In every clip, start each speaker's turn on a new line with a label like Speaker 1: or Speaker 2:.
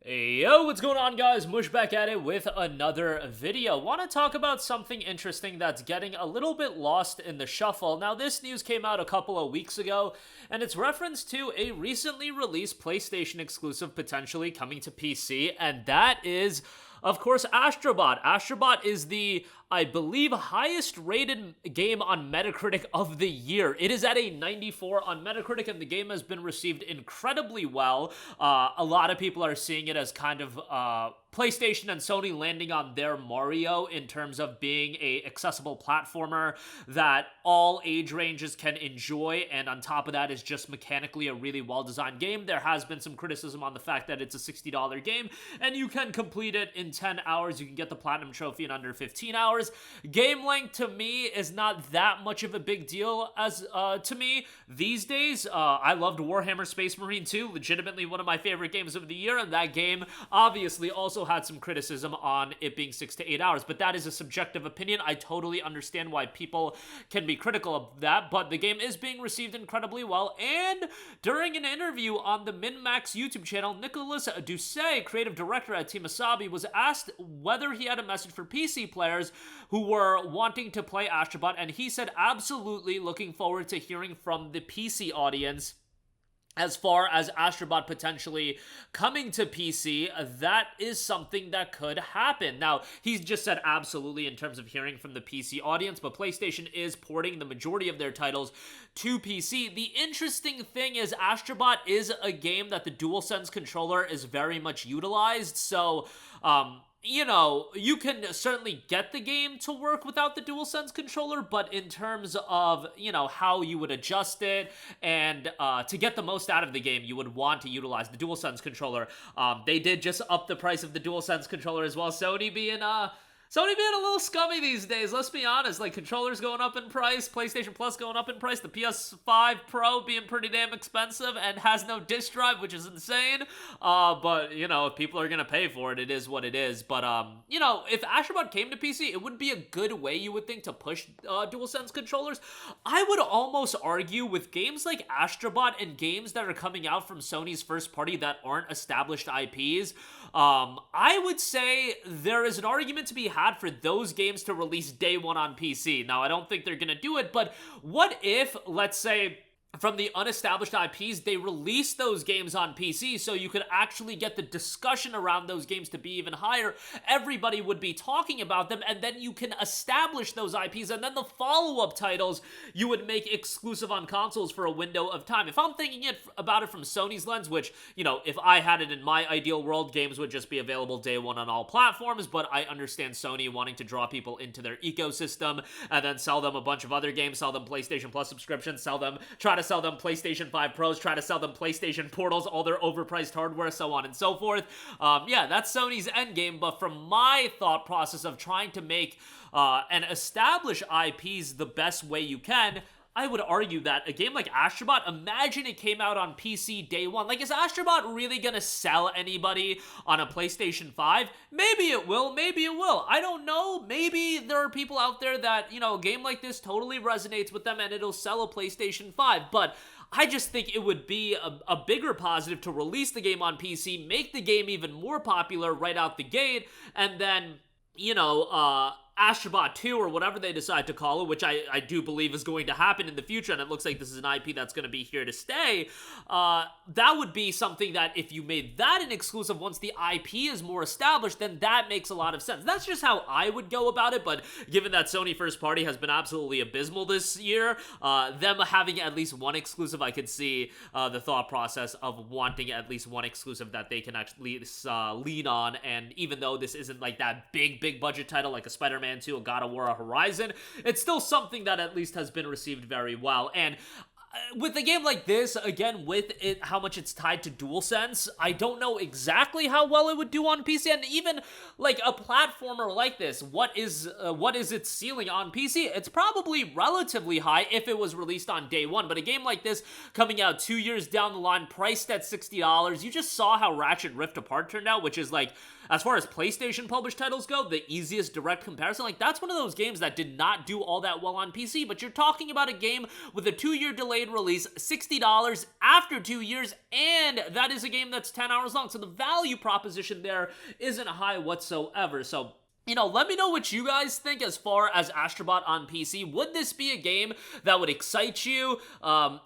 Speaker 1: Yo, what's going on, guys? Mush back at it with another video. Want to talk about something interesting that's getting a little bit lost in the shuffle. Now, this news came out a couple of weeks ago, and it's reference to a recently released PlayStation exclusive potentially coming to PC, and that is, of course, Astro Bot. Astro Bot is the, I believe, highest rated game on Metacritic of the year. It is at a 94 on Metacritic, and the game has been received incredibly well. A lot of people are seeing it as kind of PlayStation and Sony landing on their Mario in terms of being a accessible platformer that all age ranges can enjoy, and on top of that is just mechanically a really well-designed game. There has been some criticism on the fact that it's a $60 game, and you can complete it in 10 hours. You can get the Platinum Trophy in under 15 hours. Game length, to me, is not that much of a big deal as to me these days. I loved Warhammer Space Marine 2, legitimately one of my favorite games of the year, and that game obviously also had some criticism on it being 6 to 8 hours, but that is a subjective opinion. I totally understand why people can be critical of that, but the game is being received incredibly well. And during an interview on the MinMax YouTube channel, Nicholas Doucet, creative director at Team Asabi, was asked whether he had a message for PC players who were wanting to play Astro Bot, and he said, absolutely looking forward to hearing from the PC audience. As far as Astro Bot potentially coming to PC, that is something that could happen. Now, he's just said absolutely in terms of hearing from the PC audience, but PlayStation is porting the majority of their titles to PC. The interesting thing is Astro Bot is a game that the DualSense controller is very much utilized, so you know, you can certainly get the game to work without the DualSense controller, but in terms of, you know, how you would adjust it and to get the most out of the game, you would want to utilize the DualSense controller. They did just up the price of the DualSense controller as well. Sony being a little scummy these days, let's be honest. Like, controllers going up in price, PlayStation Plus going up in price, the PS5 Pro being pretty damn expensive and has no disk drive, which is insane. But, you know, if people are gonna pay for it, it is what it is. But, you know, if Astro Bot came to PC, it would be a good way, you would think, to push DualSense controllers. I would almost argue with games like Astro Bot and games that are coming out from Sony's first party that aren't established IPs, I would say there is an argument to be had for those games to release day one on PC. Now, I don't think they're gonna do it, but what if, let's say, from the unestablished IPs, they release those games on PC so you could actually get the discussion around those games to be even higher. Everybody would be talking about them, and then you can establish those IPs, and then the follow-up titles you would make exclusive on consoles for a window of time. If I'm thinking about it from Sony's lens, which, you know, if I had it in my ideal world, games would just be available day one on all platforms, but I understand Sony wanting to draw people into their ecosystem and then sell them a bunch of other games, sell them PlayStation Plus subscriptions, try to sell them PlayStation 5 Pros, try to sell them PlayStation Portals, all their overpriced hardware, so on and so forth. Yeah, that's Sony's endgame, but from my thought process of trying to make and establish IPs the best way you can, I would argue that a game like Astro Bot, imagine it came out on PC day one. Like, is Astro Bot really gonna sell anybody on a PlayStation 5? Maybe it will, maybe it will. I don't know. Maybe there are people out there that, you know, a game like this totally resonates with them and it'll sell a PlayStation 5, but I just think it would be a bigger positive to release the game on PC, make the game even more popular right out the gate, and then, you know, Astro Bot 2 or whatever they decide to call it, which I do believe is going to happen in the future, and it looks like this is an IP that's going to be here to stay, that would be something that if you made that an exclusive once the IP is more established, then that makes a lot of sense. That's just how I would go about it, but given that Sony first party has been absolutely abysmal this year, them having at least one exclusive, I could see the thought process of wanting at least one exclusive that they can actually lean on, and even though this isn't like that big budget title like a Spider-Man 2, a God of War, a Horizon, it's still something that at least has been received very well. And with a game like this, again, with it, how much it's tied to DualSense, I don't know exactly how well it would do on PC. And even like a platformer like this, what is its ceiling on PC? It's probably relatively high if it was released on day one. But a game like this coming out 2 years down the line, priced at $60, you just saw how Ratchet Rift Apart turned out, which is like, as far as PlayStation published titles go, the easiest direct comparison. Like, that's one of those games that did not do all that well on PC, but you're talking about a game with a 2-year delay delayed release, $60 after 2 years, and that is a game that's 10 hours long. So the value proposition there isn't high whatsoever. So, you know, let me know what you guys think as far as Astro Bot on PC. Would this be a game that would excite you?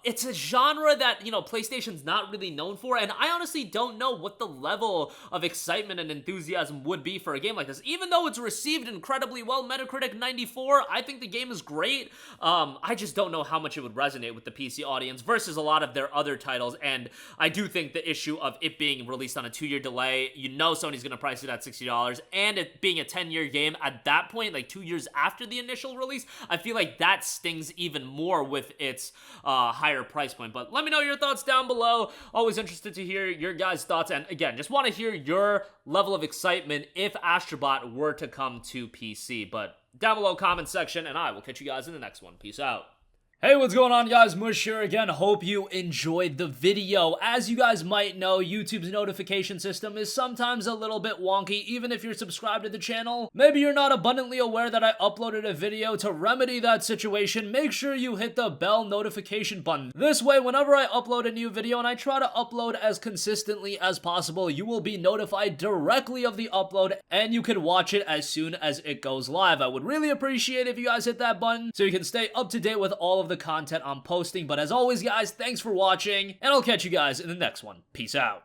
Speaker 1: It's a genre that, you know, PlayStation's not really known for, and I honestly don't know what the level of excitement and enthusiasm would be for a game like this. Even though it's received incredibly well, Metacritic 94, I think the game is great. I just don't know how much it would resonate with the PC audience versus a lot of their other titles, and I do think the issue of it being released on a 2-year delay, you know Sony's gonna price it at $60, and it being a 10-year game at that point, like 2 years after the initial release, I feel like that stings even more with its higher price point. But let me know your thoughts down below. Always interested to hear your guys' thoughts, and again, just want to hear your level of excitement if Astro Bot were to come to PC. But down below, comment section, and I will catch you guys in the next one. Peace out. Hey, what's going on, guys? Mush here again. Hope you enjoyed the video. As you guys might know, YouTube's notification system is sometimes a little bit wonky, even if you're subscribed to the channel. Maybe you're not abundantly aware that I uploaded a video. To remedy that situation, make sure you hit the bell notification button. This way, whenever I upload a new video, and I try to upload as consistently as possible, you will be notified directly of the upload, and you can watch it as soon as it goes live. I would really appreciate if you guys hit that button so you can stay up to date with all of the content I'm posting. But as always, guys, thanks for watching, and I'll catch you guys in the next one. Peace out.